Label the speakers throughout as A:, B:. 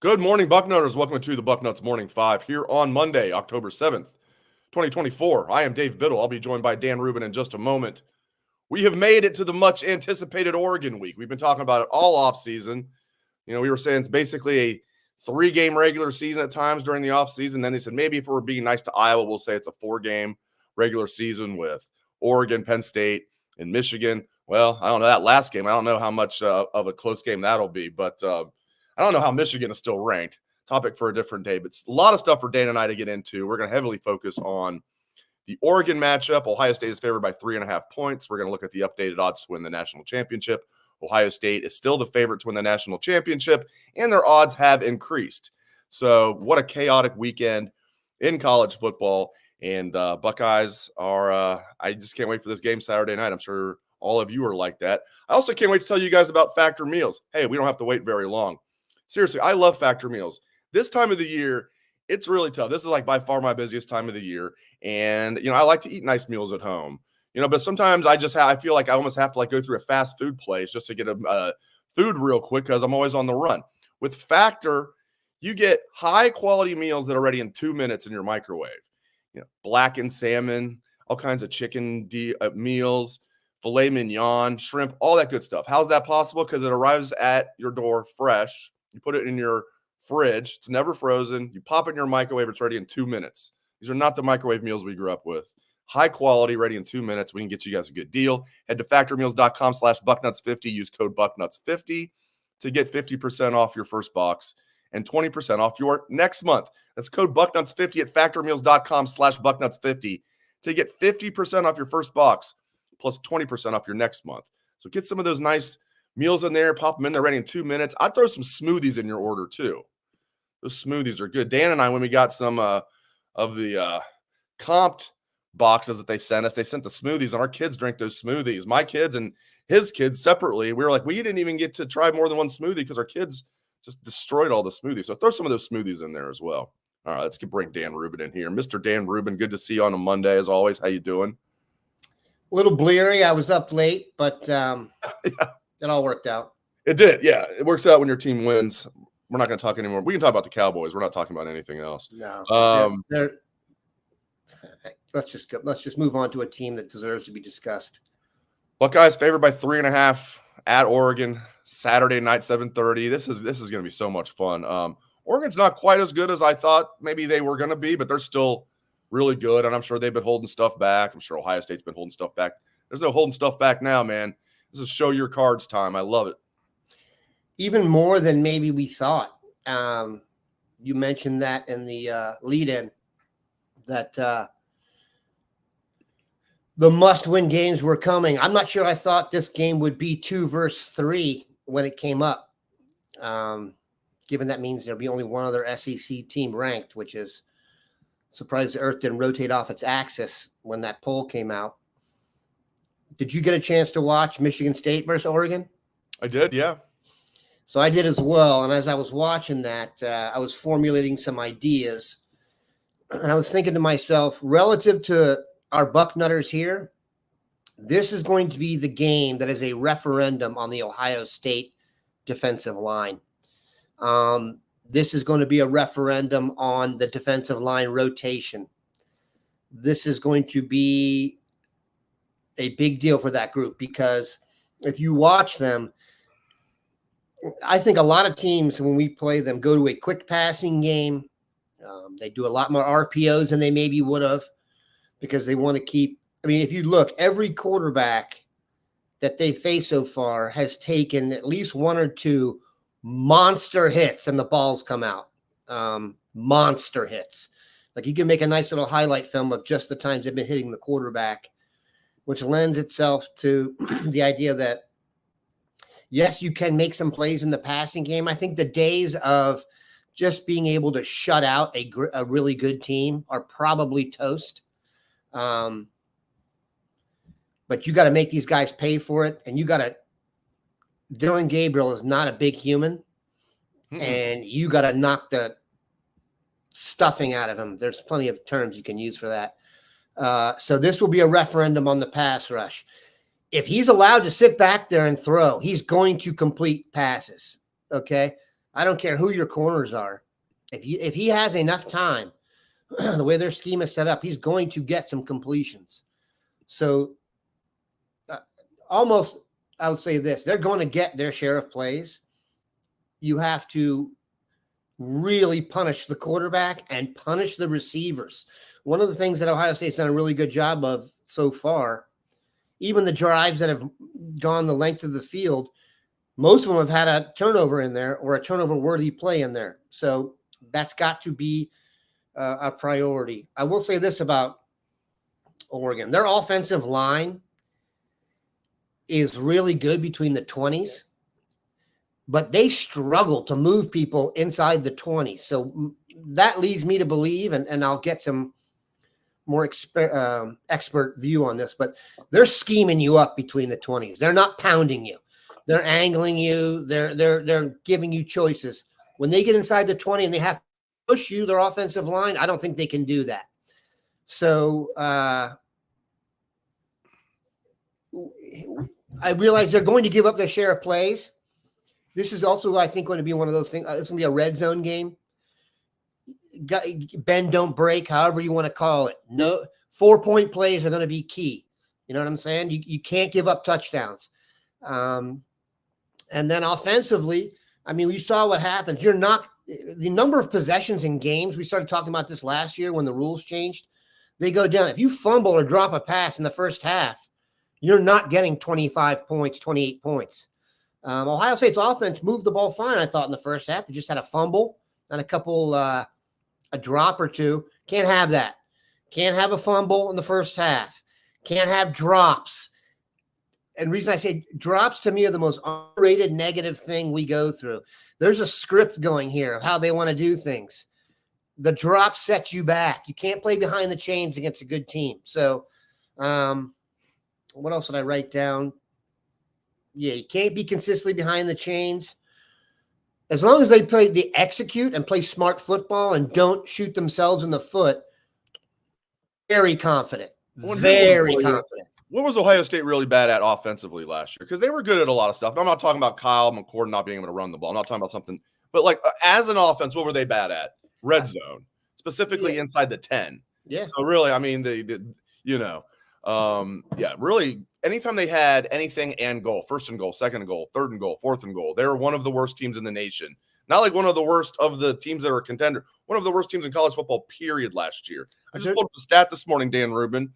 A: Good morning, Bucknutters. Welcome to the Bucknuts Morning 5 here on Monday, October 7th, 2024. I am Dave Biddle. I'll be joined by Dan Rubin in just a moment. We have made it to the much-anticipated Oregon week. We've been talking about it all offseason. You know, we were saying it's basically a 3-game regular season at times during the offseason. Then they said maybe if we're being nice to Iowa, we'll say it's a 4-game regular season with Oregon, Penn State, and Michigan. Well, I don't know that last game. I don't know how much of a close game that'll be, but I don't know how Michigan is still ranked. Topic for a different day, but it's a lot of stuff for Dan and I to get into. We're going to heavily focus on the Oregon matchup. Ohio State is favored by 3.5 points. We're going to look at the updated odds to win the national championship. Ohio State is still the favorite to win the national championship, and their odds have increased. So what a chaotic weekend in college football. And Buckeyes are I just can't wait for this game Saturday night. I'm sure all of you are like that. I also can't wait to tell you guys about Factor Meals. Hey, we don't have to wait very long. Seriously, I love Factor Meals. This time of the year, it's really tough. This is like by far my busiest time of the year. And, you know, I like to eat nice meals at home, you know, but sometimes I feel like I almost have to like go through a fast food place just to get a food real quick because I'm always on the run. With Factor, you get high quality meals that are ready in 2 minutes in your microwave. You know, blackened salmon, all kinds of chicken meals, filet mignon, shrimp, all that good stuff. How's that possible? Because it arrives at your door fresh. You put it in your fridge. It's never frozen. You pop it in your microwave. It's ready in 2 minutes. These are not the microwave meals we grew up with. High quality, ready in 2 minutes. We can get you guys a good deal. Head to factormeals.com/Bucknuts50. Use code Bucknuts50 to get 50% off your first box and 20% off your next month. That's code Bucknuts50 at factormeals.com/Bucknuts50 to get 50% off your first box plus 20% off your next month. So get some of those nice meals in there, pop them in there ready in 2 minutes. I'd throw some smoothies in your order too. Those smoothies are good. Dan and I, when we got some of the comped boxes that they sent us, they sent the smoothies, and our kids drink those smoothies. My kids and his kids separately, we were like, we didn't even get to try more than one smoothie because our kids just destroyed all the smoothies. So throw some of those smoothies in there as well. All right, let's bring Dan Rubin in here. Mr. Dan Rubin, good to see you on a Monday as always. How you doing?
B: A little bleary. I was up late, but yeah. It all worked out.
A: It did, yeah. It works out when your team wins. We're not going to talk anymore. We can talk about the Cowboys. We're not talking about anything else.
B: No. Let's just move on to a team that deserves to be discussed.
A: Buckeyes favored by 3.5 at Oregon Saturday night, 7:30. This is going to be so much fun. Oregon's not quite as good as I thought maybe they were going to be, but they're still really good, and I'm sure they've been holding stuff back. I'm sure Ohio State's been holding stuff back. There's no holding stuff back now, man. This is show your cards time. I love it.
B: Even more than maybe we thought. You mentioned that in the lead-in, that the must-win games were coming. I'm not sure I thought this game would be 2 versus 3 when it came up, given that means there'll be only one other SEC team ranked, which is surprised the Earth didn't rotate off its axis when that poll came out. Did you get a chance to watch Michigan State versus Oregon?
A: I did, yeah.
B: So I did as well. And as I was watching that, I was formulating some ideas. And I was thinking to myself, relative to our Bucknutters here, this is going to be the game that is a referendum on the Ohio State defensive line. This is going to be a referendum on the defensive line rotation. This is going to be a big deal for that group because if you watch them, I think a lot of teams, when we play them, go to a quick passing game. They do a lot more RPOs than they maybe would have because they want to keep – I mean, if you look, every quarterback that they face so far has taken at least 1 or 2 monster hits and the balls come out. Monster hits. Like you can make a nice little highlight film of just the times they've been hitting the quarterback, which lends itself to the idea that, yes, you can make some plays in the passing game. I think the days of just being able to shut out a really good team are probably toast. But you got to make these guys pay for it. And Dylan Gabriel is not a big human. And you got to knock the stuffing out of him. There's plenty of terms you can use for that. So this will be a referendum on the pass rush. If he's allowed to sit back there and throw, he's going to complete passes. Okay. I don't care who your corners are. If he has enough time, the way their scheme is set up, he's going to get some completions. So almost, I would say this, they're going to get their share of plays. You have to really punish the quarterback and punish the receivers. One of the things that Ohio State's done a really good job of so far, even the drives that have gone the length of the field, most of them have had a turnover in there or a turnover-worthy play in there. So that's got to be a priority. I will say this about Oregon. Their offensive line is really good between the 20s, but they struggle to move people inside the 20s. So that leads me to believe, and I'll get some more expert view on this, but they're scheming you up between the 20s. They're not pounding you. They're angling you. They're giving you choices. When they get inside the 20 and they have to push you, their offensive line, I don't think they can do that. So I realize they're going to give up their share of plays. This is also, I think, going to be one of those things. It's going to be a red zone game. Bend, don't break, however you want to call it. No 4-point plays are going to be key. You know what I'm saying? You can't give up touchdowns. And then offensively, I mean, you saw what happens. You're not the number of possessions in games. We started talking about this last year when the rules changed. They go down. If you fumble or drop a pass in the first half, you're not getting 25 points, 28 points. Ohio State's offense moved the ball fine, I thought, in the first half. They just had a fumble and a couple, a drop or two. Can't have that. Can't have a fumble in the first half. Can't have drops. And the reason I say drops to me are the most underrated negative thing we go through. There's a script going here of how they want to do things. The drop sets you back. You can't play behind the chains against a good team. So what else did I write down? Yeah, you can't be consistently behind the chains. As long as they execute and play smart football and don't shoot themselves in the foot, very confident. Very confident.
A: What was Ohio State really bad at offensively last year? Because they were good at a lot of stuff. I'm not talking about Kyle McCord not being able to run the ball. I'm not talking about something. But, like, as an offense, what were they bad at? Red zone, specifically inside the 10.
B: Yeah.
A: So, really, I mean, really, anytime they had anything and goal, first and goal, second and goal, third and goal, fourth and goal, they were one of the worst teams in the nation. Not like one of the worst of the teams that are a contender, one of the worst teams in college football, period, last year. I just pulled up the stat this morning, Dan Rubin.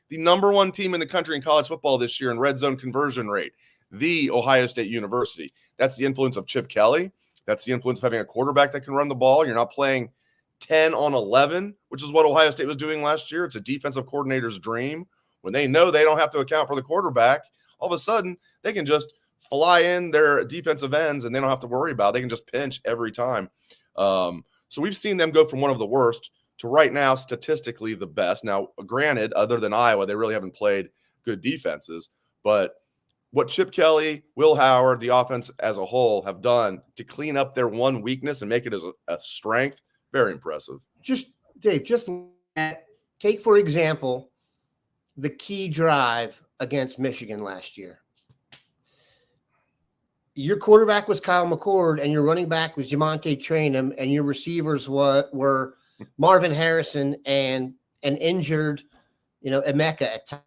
A: The number one team in the country in college football this year in red zone conversion rate, the Ohio State University. That's the influence of Chip Kelly. That's the influence of having a quarterback that can run the ball. You're not playing 10 on 11, which is what Ohio State was doing last year. It's a defensive coordinator's dream. When they know they don't have to account for the quarterback, all of a sudden they can just fly in their defensive ends and they don't have to worry about it. They can just pinch every time. So we've seen them go from one of the worst to right now statistically the best. Now, granted, other than Iowa, they really haven't played good defenses. But what Chip Kelly, Will Howard, the offense as a whole have done to clean up their one weakness and make it as a strength, very impressive.
B: Dave, take, for example, the key drive against Michigan last year. Your quarterback was Kyle McCord, and your running back was Jamonte Traynham, and your receivers were Marvin Harrison and an injured, Emeka at times.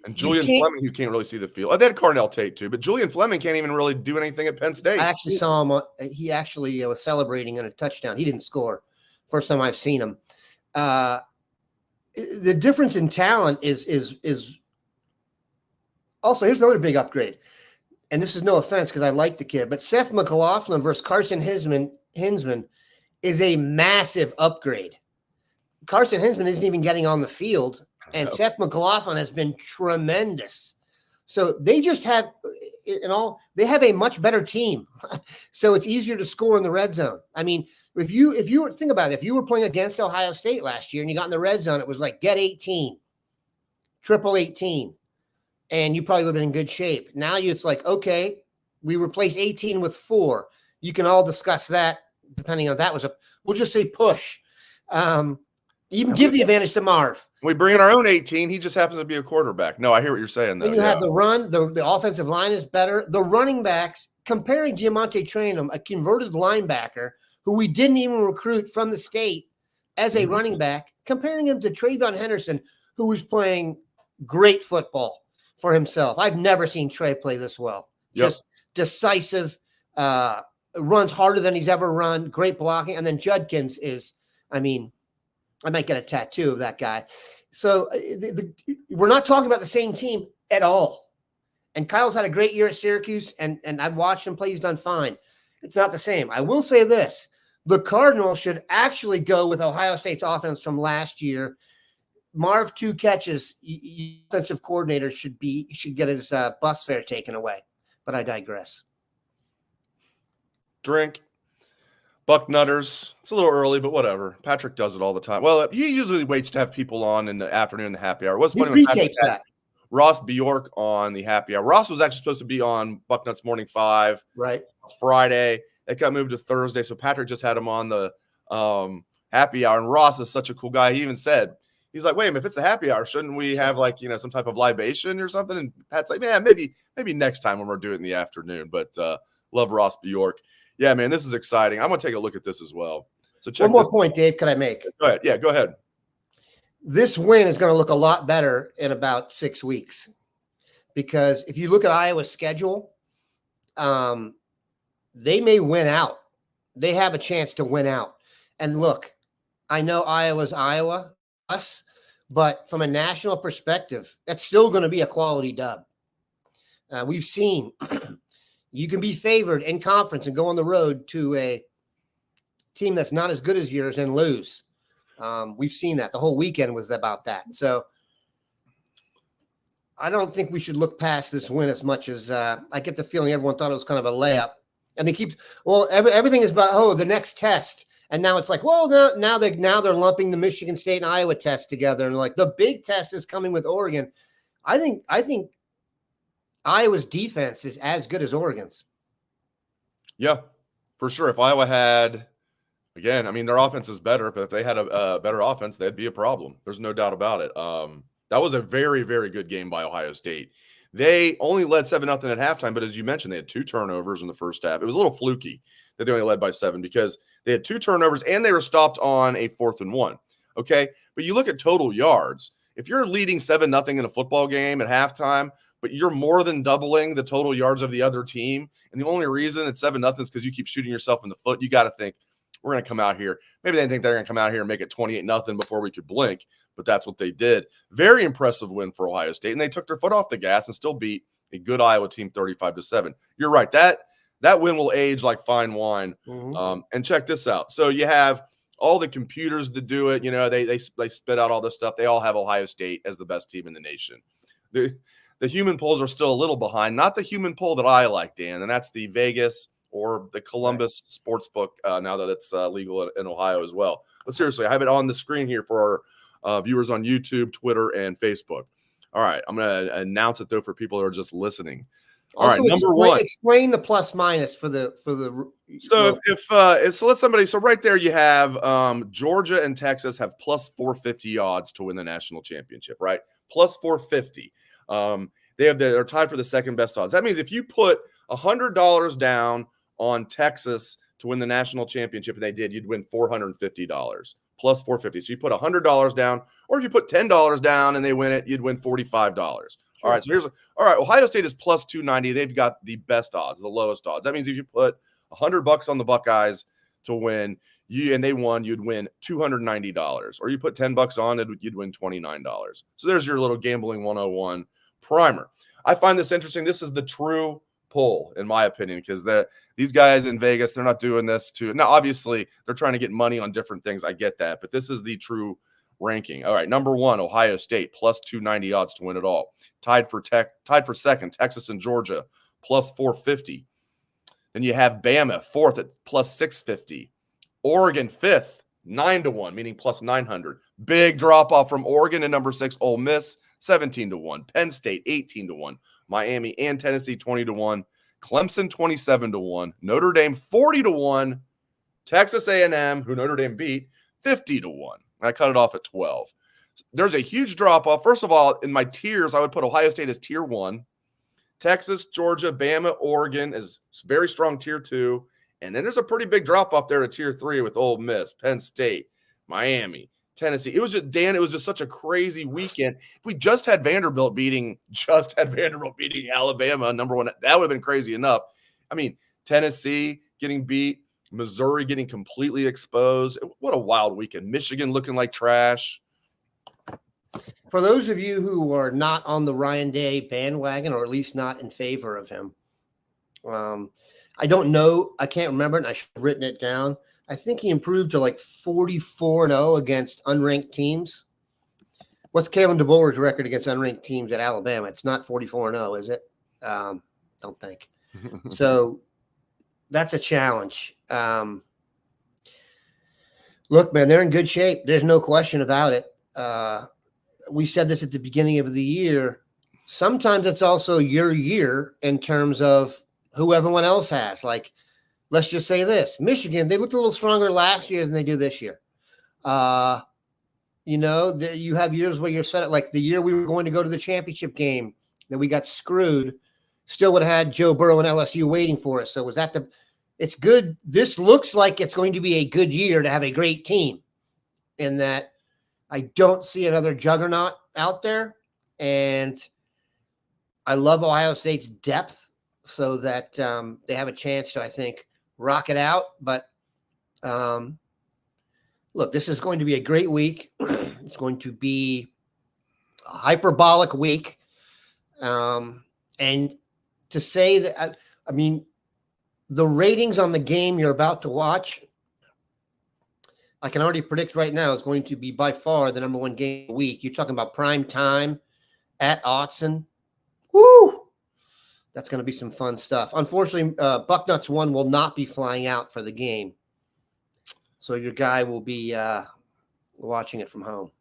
A: And Julian Fleming, who can't really see the field. They had Carnell Tate too, but Julian Fleming can't even really do anything at Penn State.
B: I actually saw him. He actually was celebrating on a touchdown. He didn't score. First time I've seen him. The difference in talent is also, here's another big upgrade. And this is no offense because I like the kid, but Seth McLaughlin versus Carson Hinsman is a massive upgrade. Carson Hinsman isn't even getting on the field, and Seth McLaughlin has been tremendous. So they just have, they have a much better team. So it's easier to score in the red zone. I mean, if you were, think about it, if you were playing against Ohio State last year and you got in the red zone, it was like get 18, triple 18. And you probably would have been in good shape. Now it's like, okay, we replace 18 with 4. You can all discuss that depending on we'll just say push. Even give the advantage to Marv.
A: We bring in our own 18. He just happens to be a quarterback. No, I hear what you're saying, though.
B: Then you have the run. The offensive line is better. The running backs, comparing Diamante Traynham, a converted linebacker who we didn't even recruit from the state as a running back, comparing him to Trayvon Henderson, who was playing great football for himself. I've never seen Trey play this well.
A: Yep.
B: Just decisive, runs harder than he's ever run, great blocking. And then Judkins is, I mean, I might get a tattoo of that guy. So we're not talking about the same team at all. And Kyle's had a great year at Syracuse, and I've watched him play. He's done fine. It's not the same. I will say this. The Cardinals should actually go with Ohio State's offense from last year. Marv, 2 catches. Offensive coordinator should get his bus fare taken away. But I digress.
A: Drink. Bucknutters. It's a little early, but whatever. Patrick does it all the time. Well, he usually waits to have people on in the afternoon in the happy hour. It was funny when Patrick had Ross Bjork on the happy hour. Ross was actually supposed to be on Bucknuts Morning 5 Friday. It got moved to Thursday, so Patrick just had him on the happy hour. And Ross is such a cool guy. He even said, he's like, wait a minute, if it's the happy hour, shouldn't we have some type of libation or something? And Pat's like, man, maybe next time when we're doing it in the afternoon. But love Ross Bjork. Yeah, man, this is exciting. I'm going to take a look at this as well. So check
B: one more point, Dave, could I make?
A: Go ahead. Yeah, go ahead.
B: This win is going to look a lot better in about 6 weeks, because if you look at Iowa's schedule, they may win out. They have a chance to win out. And look, I know Iowa's Iowa, us, but from a national perspective, that's still going to be a quality dub. We've seen you can be favored in conference and go on the road to a team that's not as good as yours and lose. We've seen that. The whole weekend was about that. So I don't think we should look past this win as much as I get the feeling everyone thought it was kind of a layup. And they keep, everything is about, the next test. And now it's like, now they're lumping the Michigan State and Iowa test together. And like the big test is coming with Oregon. I think Iowa's defense is as good as Oregon's. Yeah,
A: for sure. If Iowa had, again, I mean, their offense is better, but if they had a better offense, that'd be a problem. There's no doubt about it. That was a very, very good game by Ohio State. They only led 7-0 at halftime, but as you mentioned, they had 2 turnovers in the first half. It was a little fluky that they only led by 7 because they had 2 turnovers and they were stopped on a 4th and 1. Okay, but you look at total yards. If you're leading 7-0 in a football game at halftime, but you're more than doubling the total yards of the other team, and the only reason it's 7-0 is because you keep shooting yourself in the foot, you got to think, we're going to come out here. Maybe they think they're going to come out here and make it 28-0 before we could blink, but that's what they did. Very impressive win for Ohio State, and they took their foot off the gas and still beat a good Iowa team 35-7. You're right. That win will age like fine wine. Mm-hmm. And check this out. So you have all the computers that do it. You know, they spit out all this stuff. They all have Ohio State as the best team in the nation. The human polls are still a little behind. Not the human poll that I like, Dan, and that's the Vegas or the Columbus Sportsbook now that it's legal in Ohio as well. But seriously, I have it on the screen here for our viewers on YouTube, Twitter, and Facebook. All right, I'm going to announce it, though, for people that are just listening. All right, number one.
B: Explain the plus minus for the.
A: So if let somebody. So right there, you have Georgia and Texas have plus 450 odds to win the national championship. Right, plus 450. They're tied for the second best odds. That means if you put $100 down on Texas to win the national championship, and they did, you'd win $450 plus 450. So you put $100 down, or if you put $10 down and they win it, you'd win $45. All right. So Ohio State is plus 290. They've got the best odds, the lowest odds. That means if you put $100 on the Buckeyes to win, and they won, you'd win $290. Or you put $10 on it, you'd win $29. So there's your little gambling 101 primer. I find this interesting. This is the true poll, in my opinion, because these guys in Vegas, they're not doing this now, obviously, they're trying to get money on different things. I get that, but this is the true ranking. All right, number one, Ohio State, plus 290 odds to win it all. Tied for second, Texas and Georgia, plus 450. Then you have Bama, fourth at plus 650. Oregon, fifth, 9-1, meaning plus 900. Big drop off from Oregon to number 6, Ole Miss, 17-1. Penn State, 18-1. Miami and Tennessee, 20-1. Clemson, 27-1. Notre Dame, 40-1. Texas A&M, who Notre Dame beat, 50-1. I cut it off at 12. There's a huge drop off. First of all, in my tiers, I would put Ohio State as tier 1. Texas, Georgia, Bama, Oregon is very strong tier 2. And then there's a pretty big drop off there to tier 3 with Ole Miss, Penn State, Miami, Tennessee. It was just such a crazy weekend. If we just had Vanderbilt beating Alabama, number 1, that would have been crazy enough. I mean, Tennessee getting beat, Missouri getting completely exposed. What a wild weekend. Michigan looking like trash.
B: For those of you who are not on the Ryan Day bandwagon, or at least not in favor of him, I don't know. I can't remember it, and I should have written it down. I think he improved to like 44-0 against unranked teams. What's Kalen DeBoer's record against unranked teams at Alabama? It's not 44-0, is it? Don't think. So that's a challenge. Look, man, they're in good shape. There's no question about it. We said this at the beginning of the year. Sometimes it's also your year in terms of who everyone else has. Like, let's just say this. Michigan, they looked a little stronger last year than they do this year. You have years where you're set up, like the year we were going to go to the championship game that we got screwed, still would have had Joe Burrow and LSU waiting for us. So it's good. This looks like it's going to be a good year to have a great team, in that I don't see another juggernaut out there. And I love Ohio State's depth, so that they have a chance to, I think, rock it out. But look, this is going to be a great week. It's going to be a hyperbolic week. And to say that, I mean, the ratings on the game you're about to watch, I can already predict right now, is going to be by far the number 1 game of the week. You're talking about prime time at Autzen. Woo! That's going to be some fun stuff. Unfortunately, Bucknuts 1 will not be flying out for the game, so your guy will be watching it from home.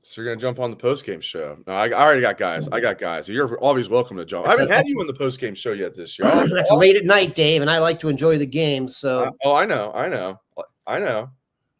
A: So you're going to jump on the postgame show. No, I already got guys. You're always welcome to jump. I haven't had you on the postgame show yet this year.
B: That's late at night, Dave, and I like to enjoy the game. So
A: I know.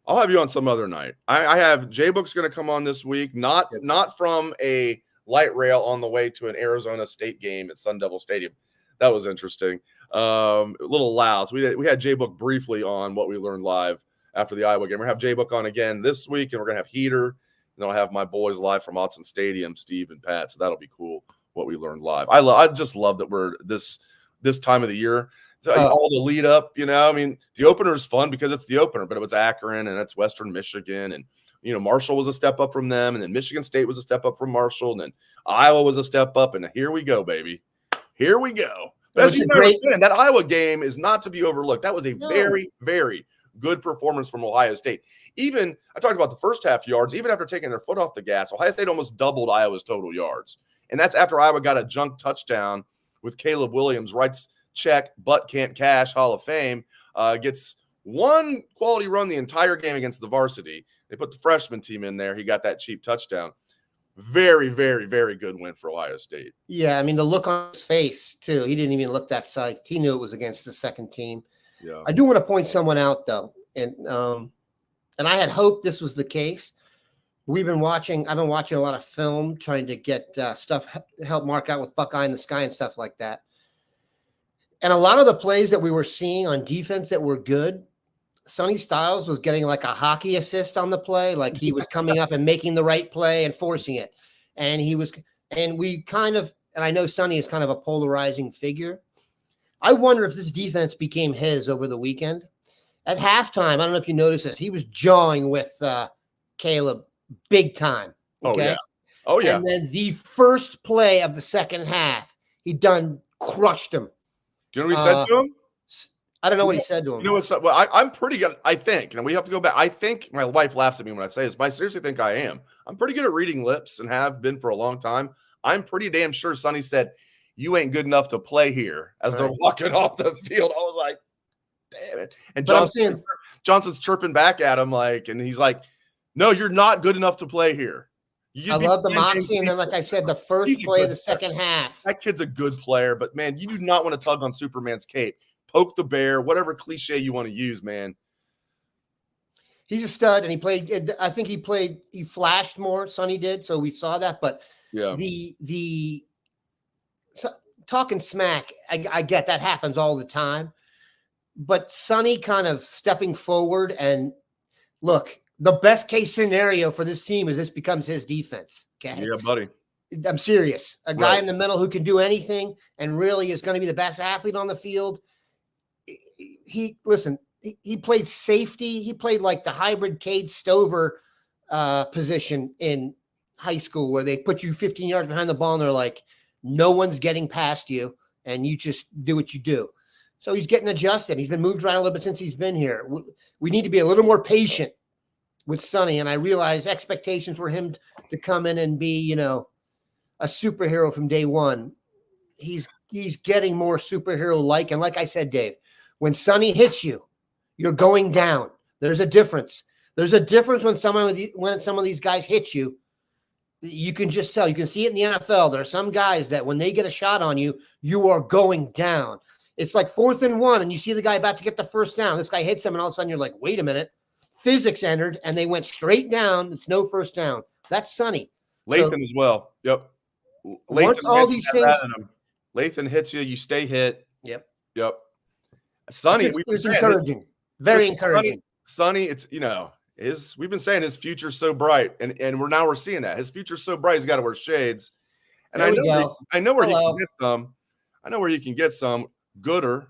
A: I'll have you on some other night. I have J-Book's going to come on this week, not from a light rail on the way to an Arizona State game at Sun Devil Stadium. That was interesting. A little loud. So we had J-Book briefly on what we learned live after the Iowa game. We're going to have J-Book on again this week, and we're going to have Heater. And then I'll have my boys live from Autzen Stadium, Steve and Pat. So that'll be cool, what we learned live. I just love that we're this time of the year. All the lead up, I mean, the opener is fun because it's the opener, but it was Akron and it's Western Michigan, and Marshall was a step up from them, and then Michigan State was a step up from Marshall, and then Iowa was a step up, and here we go, baby. Here we go. But as you understand, that Iowa game is not to be overlooked. That was a very, very good performance from Ohio State. Even, I talked about the first half yards, even after taking their foot off the gas, Ohio State almost doubled Iowa's total yards. And that's after Iowa got a junk touchdown with Caleb Williams, writes check, but can't cash, Hall of Fame, gets one quality run the entire game against the varsity. They put the freshman team in there. He got that cheap touchdown. Very, very, very good win for Ohio State.
B: Yeah, I mean, the look on his face, too. He didn't even look that psyched. He knew it was against the second team.
A: Yeah.
B: I do want to point someone out, though. And I had hoped this was the case. I've been watching a lot of film, trying to get stuff, help mark out with Buckeye in the Sky and stuff like that. And a lot of the plays that we were seeing on defense that were good, Sonny Styles was getting like a hockey assist on the play. Like he was coming up and making the right play and forcing it. And I know Sonny is kind of a polarizing figure. I wonder if this defense became his over the weekend. At halftime, I don't know if you noticed this, he was jawing with Caleb big time. Okay?
A: Oh, yeah.
B: And then the first play of the second half, he crushed him.
A: Do you know what he said to him?
B: I don't know what he said to him.
A: You know what's up? Well, I'm pretty good. I think, and we have to go back. I think my wife laughs at me when I say this, but I seriously think I am. I'm pretty good at reading lips and have been for a long time. I'm pretty damn sure Sonny said, "You ain't good enough to play here," as they're walking off the field. I was like, damn it. And Johnson's chirping back at him and he's like, "No, you're not good enough to play here."
B: I love the moxie, and then, like I said, the first play of the second half.
A: That kid's a good player, but man, you do not want to tug on Superman's cape. Poke the bear, whatever cliche you want to use, man.
B: He's a stud, and he played. I think he flashed more. Sonny did, so we saw that. But
A: yeah,
B: talking smack, I get that happens all the time. But Sonny kind of stepping forward and look, the best case scenario for this team is this becomes his defense. Okay.
A: Yeah, buddy.
B: I'm serious. A guy in the middle who can do anything and really is going to be the best athlete on the field. He played safety. He played like the hybrid Cade Stover position in high school where they put you 15 yards behind the ball and they're like, no one's getting past you and you just do what you do. So he's getting adjusted. He's been moved around a little bit since he's been here. We need to be a little more patient with Sonny. And I realize expectations for him to come in and be, a superhero from day one. He's getting more superhero-like. And like I said, Dave, when Sonny hits you, you're going down. There's a difference. There's a difference when some of these guys hit you. You can just tell. You can see it in the NFL. There are some guys that when they get a shot on you, you are going down. It's like 4th and 1, and you see the guy about to get the first down. This guy hits him, and all of a sudden you're like, wait a minute. Physics entered, and they went straight down. It's no first down. That's Sonny.
A: Lathan as well. Yep.
B: Once all these things.
A: Lathan hits you, you stay hit.
B: Yep.
A: Sonny,
B: it's encouraging. Very encouraging.
A: Sonny, it's we've been saying his future's so bright, and we're seeing that. His future's so bright, he's got to wear shades. And I know where you can get some. I know where you can get some. Gter,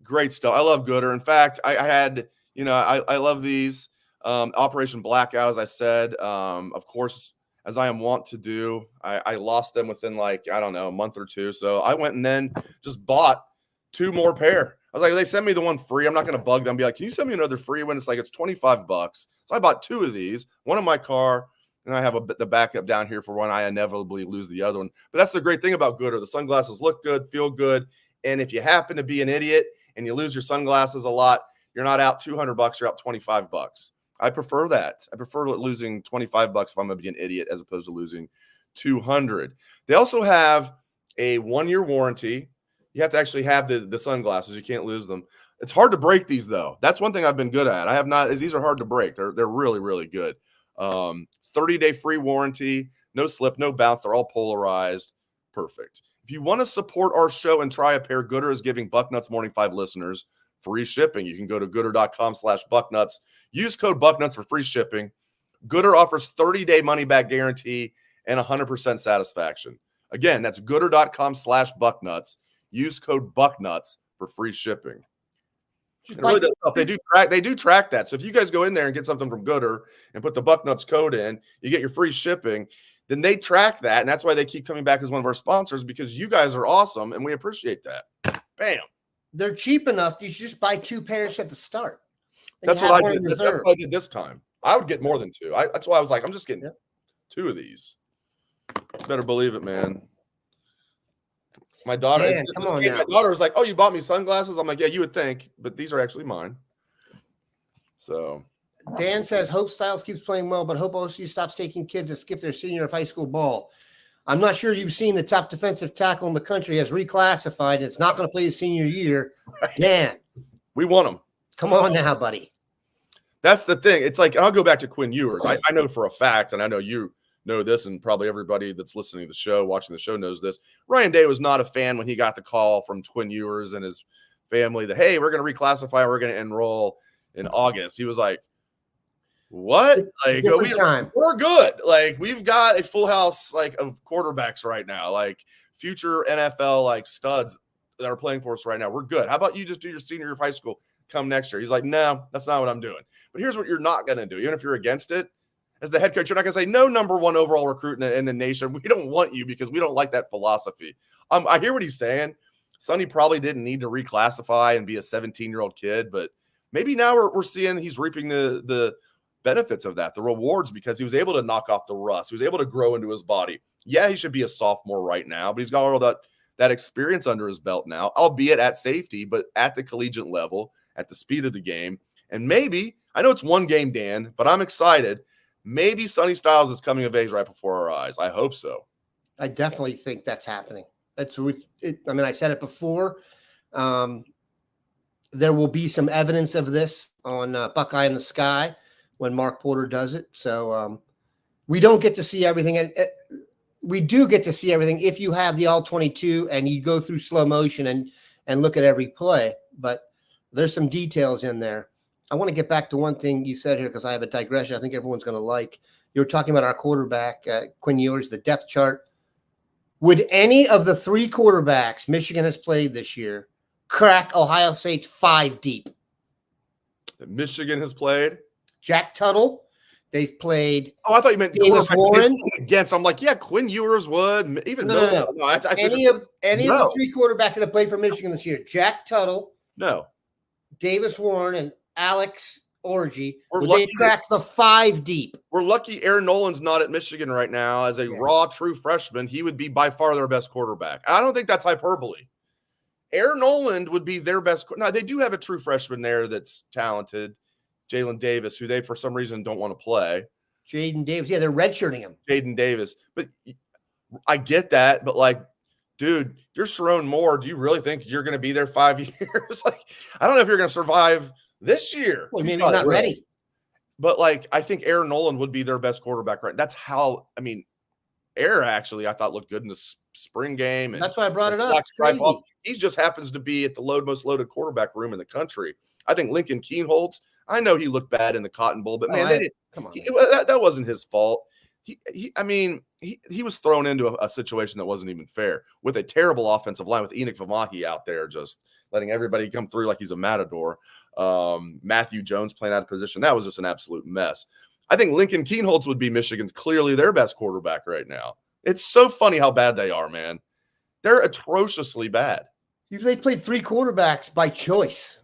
A: great stuff. I love Gter. In fact, I had, I love these. Operation Blackout, as I said. Of course, as I am wont to do, I lost them within a month or two. So I went and then just bought 2 more pair. I was like, they sent me the one free. I'm not going to bug them. Be like, can you send me another free one? It's like, it's $25. So I bought 2 of these, one in my car, and I have the backup down here for when I inevitably lose the other one. But that's the great thing about Gter. The sunglasses look good, feel good. And if you happen to be an idiot and you lose your sunglasses a lot, you're not out $200, you're out $25. I prefer that. I prefer losing $25 if I'm going to be an idiot as opposed to losing $200. They also have a 1-year warranty. You have to actually have the sunglasses. You can't lose them. It's hard to break these, though. That's one thing I've been good at. These are hard to break. They're really, really good. 30-day free warranty, no slip, no bounce. They're all polarized. Perfect. If you want to support our show and try a pair, Gter is giving Bucknuts Morning 5 listeners free shipping. You can go to Gter.com/Bucknuts. Use code Bucknuts for free shipping. Gter offers 30-day money-back guarantee and 100% satisfaction. Again, that's Gter.com/Bucknuts. Use code Bucknuts for free shipping. Really they do track that. So if you guys go in there and get something from Gter and put the Bucknuts code in, you get your free shipping. Then they track that, and that's why they keep coming back as one of our sponsors, because you guys are awesome, and we appreciate that. Bam.
B: They're cheap enough. You should just buy 2 pairs at the start.
A: That's what I did. That's what I did this time. I would get more than 2. That's why I was like, I'm just getting 2 of these. Better believe it, man. My daughter, my daughter was like, "Oh, you bought me sunglasses?" I'm like, "Yeah, you would think, but these are actually mine." So,
B: Dan says, "Hope Styles keeps playing well, but hope OSU stops taking kids that skip their senior of high school ball." I'm not sure you've seen the top defensive tackle in the country has reclassified, and it's not going to play his senior year. Dan,
A: we want him.
B: Come on now, buddy.
A: That's the thing. It's like, I'll go back to Quinn Ewers. I know for a fact, and I know you know this, and probably everybody that's listening to the show, watching the show knows this. Ryan Day was not a fan when he got the call from Quinn Ewers and his family that, hey, we're going to reclassify, we're going to enroll in August. He was like, what? Like, we're good. Like, we've got a full house of quarterbacks right now, like future NFL studs that are playing for us right now. We're good. How about you just do your senior year of high school come next year? He's like, no, that's not what I'm doing. But here's what you're not going to do. Even if you're against it, as the head coach, you're not going to say, no number 1 overall recruit in the nation. We don't want you because we don't like that philosophy. I hear what he's saying. Sonny probably didn't need to reclassify and be a 17-year-old kid, but maybe now we're seeing he's reaping the benefits of that, the rewards, because he was able to knock off the rust. He was able to grow into his body. Yeah, he should be a sophomore right now, but he's got all that experience under his belt now, albeit at safety, but at the collegiate level, at the speed of the game. And maybe, I know it's one game, Dan, but I'm excited. Maybe Sonny Styles is coming of age right before our eyes. I hope so.
B: I definitely think that's happening. I said it before. There will be some evidence of this on Buckeye in the Sky when Mark Porter does it. So we don't get to see everything. we do get to see everything if you have the all 22 and you go through slow motion and look at every play. But there's some details in there. I want to get back to one thing you said here because I have a digression I think everyone's going to like. You were talking about our quarterback, Quinn Ewers, the depth chart. Would any of the 3 quarterbacks Michigan has played this year crack Ohio State's 5 deep?
A: That Michigan has played?
B: Jack Tuttle. They've played.
A: Oh, I thought you meant
B: Davis Warren
A: against. I'm like, yeah, Quinn Ewers would. Even
B: no. Any of the 3 quarterbacks that have played for Michigan this year, Jack Tuttle, Davis Warren, and Alex Orji, would they crack the 5 deep?
A: We're lucky Aaron Nolan's not at Michigan right now as a raw, true freshman. He would be by far their best quarterback. I don't think that's hyperbole. Aaron Nolan would be their best. Now, they do have a true freshman there that's talented, Jalen Davis, who they, for some reason, don't want to play.
B: Jaden Davis. Yeah, they're redshirting him.
A: Jaden Davis. But I get that. But, like, dude, if you're Sharon Moore, do you really think you're going to be there 5 years? Like, I don't know if you're going to survive this year.
B: Well, maybe he's not ready.
A: But, like, I think Aaron Nolan would be their best quarterback, right? That's how, I mean, Air actually, I thought, looked good in the spring game. And
B: that's why I brought it up.
A: He just happens to be at the most loaded quarterback room in the country. I think Lincoln Keenholz, I know he looked bad in the Cotton Bowl, but, man, that wasn't his fault. He was thrown into a situation that wasn't even fair with a terrible offensive line with Enoch Vamahi out there just letting everybody come through like he's a matador. Matthew Jones playing out of position. That was just an absolute mess. I think Lincoln Keenholz would be Michigan's clearly their best quarterback right now. It's so funny how bad they are, man. They're atrociously bad.
B: They've played 3 quarterbacks by choice.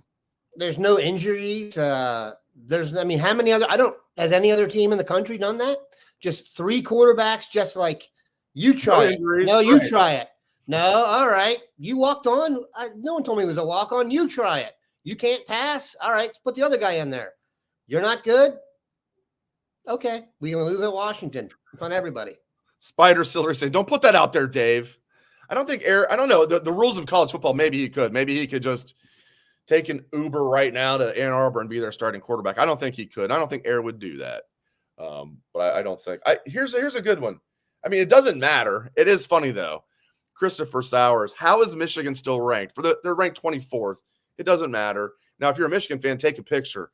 B: There's no injuries. How many other has any other team in the country done that? Just 3 quarterbacks, just like you try it. No, you try it. No, all right. You walked on. No one told me it was a walk-on. You try it. You can't pass. All right, let's put the other guy in there. You're not good? Okay. We're going to lose at Washington in front of everybody.
A: Spider Silver saying, don't put that out there, Dave. I don't know. The rules of college football, maybe he could. Maybe he could just take an Uber right now to Ann Arbor and be their starting quarterback. I don't think he could. I don't think Air would do that. But I don't think. Here's a good one. I mean, it doesn't matter. It is funny, though. Christopher Sowers, how is Michigan still ranked? They're ranked 24th. It doesn't matter. Now, if you're a Michigan fan, take a picture.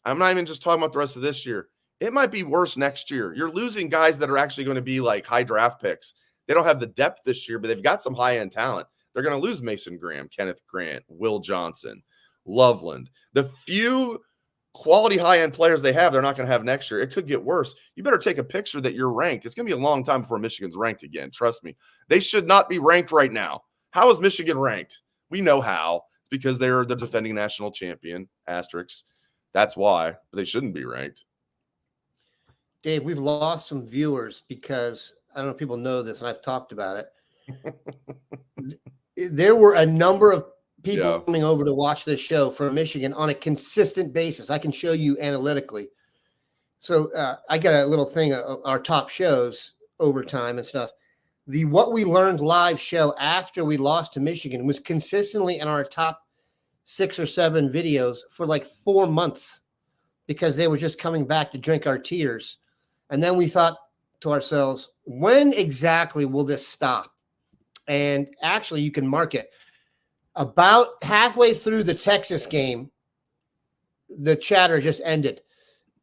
A: I'm not even just talking about the rest of this year. It might be worse next year. You're losing guys that are actually going to be like high draft picks. They don't have the depth this year, but they've got some high-end talent. They're going to lose Mason Graham, Kenneth Grant, Will Johnson, Loveland. The few quality high-end players they have, they're not going to have next year. It could get worse. You better take a picture that you're ranked. It's going to be a long time before Michigan's ranked again. Trust me. They should not be ranked right now. How is Michigan ranked? We know how. It's because they're the defending national champion, asterisks. That's why. But they shouldn't be ranked.
B: Dave, we've lost some viewers because I don't know if people know this, and I've talked about it. There were a number of people coming over to watch this show from Michigan on a consistent basis. I can show you analytically. So I got a little thing, our top shows over time and stuff. The What We Learned live show after we lost to Michigan was consistently in our top 6 or 7 videos for like 4 months because they were just coming back to drink our tears. And then we thought to ourselves, when exactly will this stop? And actually, you can mark it. About halfway through the Texas game, the chatter just ended.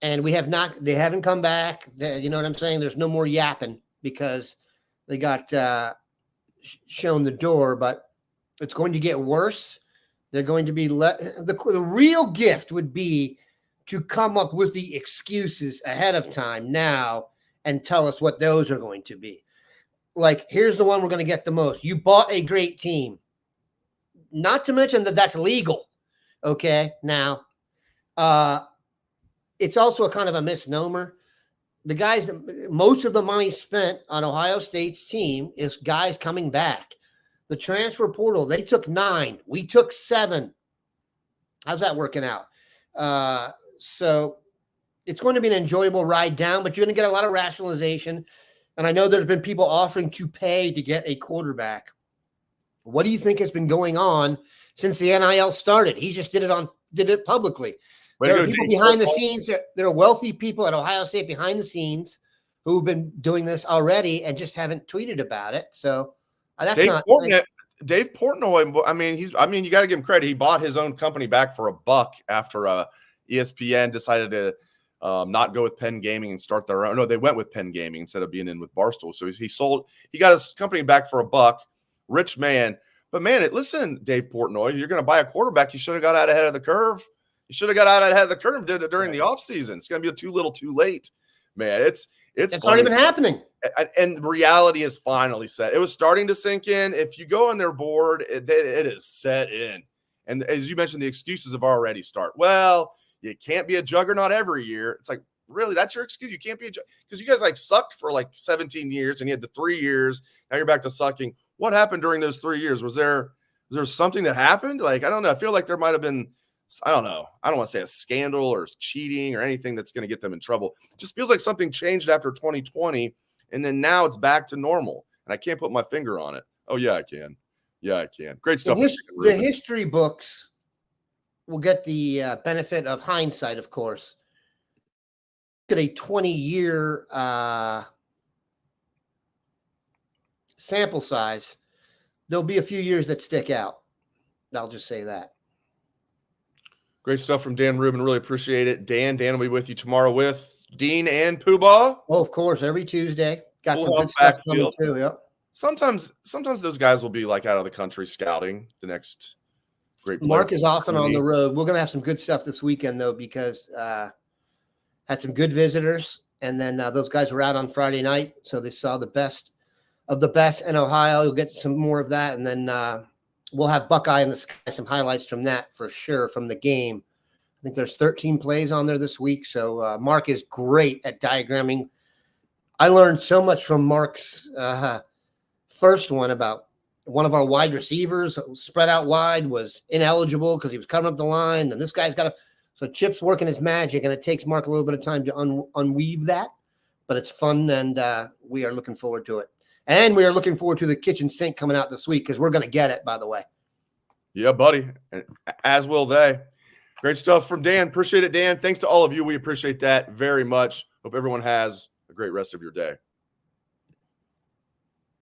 B: And they haven't come back. You know what I'm saying? There's no more yapping because they got shown the door, but it's going to get worse. They're going to be the real gift would be to come up with the excuses ahead of time now and tell us what those are going to be. Like, here's the one we're going to get the most. You bought a great team. Not to mention that that's legal. Okay. Now, it's also a kind of a misnomer. The guys, most of the money spent on Ohio State's team is guys coming back. The transfer portal, they took 9. We took 7. How's that working out? So it's going to be an enjoyable ride down, but you're going to get a lot of rationalization. And I know there's been people offering to pay to get a quarterback. What do you think has been going on since the NIL started? He just did it publicly. There are people behind the scenes. There are wealthy people at Ohio State behind the scenes who've been doing this already and just haven't tweeted about it. So that's
A: Dave
B: not
A: Portnoy. Dave Portnoy. I mean, you got to give him credit. He bought his own company back for $1 after ESPN decided to not go with Penn Gaming and start their own. No, they went with Penn Gaming instead of being in with Barstool. So he got his company back for $1. Rich man. But man, listen, Dave Portnoy, you're going to buy a quarterback. You should have got out ahead of the curve. You should have got out ahead of the curve during the offseason. It's going to be too little too late, man. It's
B: already been happening.
A: And reality is finally set. It was starting to sink in. If you go on their board, it is set in. And as you mentioned, the excuses have already started. Well, you can't be a juggernaut every year. It's like, really, that's your excuse? You can't be because you guys sucked for 17 years and you had the 3 years. Now you're back to sucking. What happened during those 3 years? Was there something that happened? I don't know. I feel like there might have been, I don't know. I don't want to say a scandal or cheating or anything that's going to get them in trouble. It just feels like something changed after 2020. And then now it's back to normal. And I can't put my finger on it. Oh, yeah, I can. Yeah, I can. Great stuff.
B: The history books will get the benefit of hindsight, of course. Look at a 20-year sample size. There'll be a few years that stick out. I'll just say that.
A: Great stuff from Dan Rubin. Really appreciate it. Dan will be with you tomorrow with Dean and Poobah.
B: Oh, of course, every Tuesday. Got some good stuff coming too. Yep.
A: Sometimes those guys will be out of the country scouting the next great.
B: Mark is often on the road. We're gonna have some good stuff this weekend though, because had some good visitors, and then those guys were out on Friday night, so they saw the best of the best in Ohio. You'll get some more of that, and then we'll have Buckeye in the Sky, some highlights from that for sure from the game. I think there's 13 plays on there this week, so Mark is great at diagramming. I learned so much from Mark's first one about one of our wide receivers spread out wide was ineligible because he was covering up the line, and this guy's got to. So Chip's working his magic, and it takes Mark a little bit of time to unweave that, but it's fun, and we are looking forward to it. And we are looking forward to the kitchen sink coming out this week because we're going to get it, by the way.
A: Yeah, buddy. As will they. Great stuff from Dan. Appreciate it, Dan. Thanks to all of you. We appreciate that very much. Hope everyone has a great rest of your day.